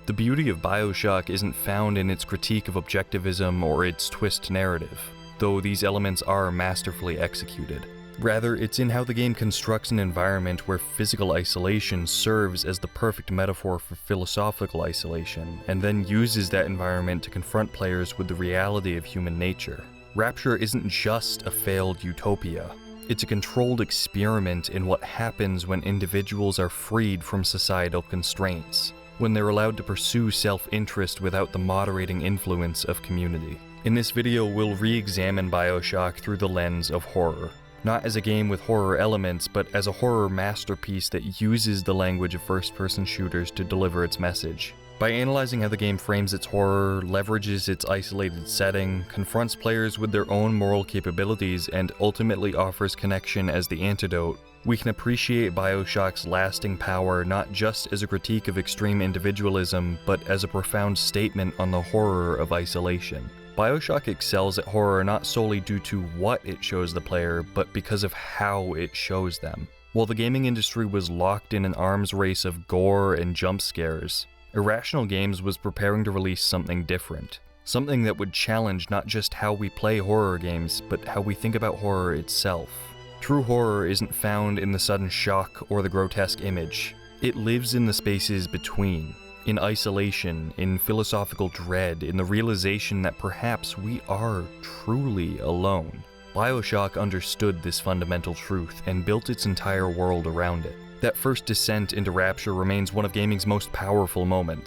The beauty of Bioshock isn't found in its critique of objectivism or its twist narrative, though these elements are masterfully executed. Rather, it's in how the game constructs an environment where physical isolation serves as the perfect metaphor for philosophical isolation, and then uses that environment to confront players with the reality of human nature. Rapture isn't just a failed utopia. It's a controlled experiment in what happens when individuals are freed from societal constraints, when they're allowed to pursue self-interest without the moderating influence of community. In this video, we'll re-examine Bioshock through the lens of horror. Not as a game with horror elements, but as a horror masterpiece that uses the language of first-person shooters to deliver its message. By analyzing how the game frames its horror, leverages its isolated setting, confronts players with their own moral capabilities, and ultimately offers connection as the antidote, we can appreciate Bioshock's lasting power not just as a critique of extreme individualism, but as a profound statement on the horror of isolation. Bioshock excels at horror not solely due to what it shows the player, but because of how it shows them. While the gaming industry was locked in an arms race of gore and jump scares, Irrational Games was preparing to release something different. Something that would challenge not just how we play horror games, but how we think about horror itself. True horror isn't found in the sudden shock or the grotesque image. It lives in the spaces between. In isolation, in philosophical dread, in the realization that perhaps we are truly alone. Bioshock understood this fundamental truth and built its entire world around it. That first descent into Rapture remains one of gaming's most powerful moments.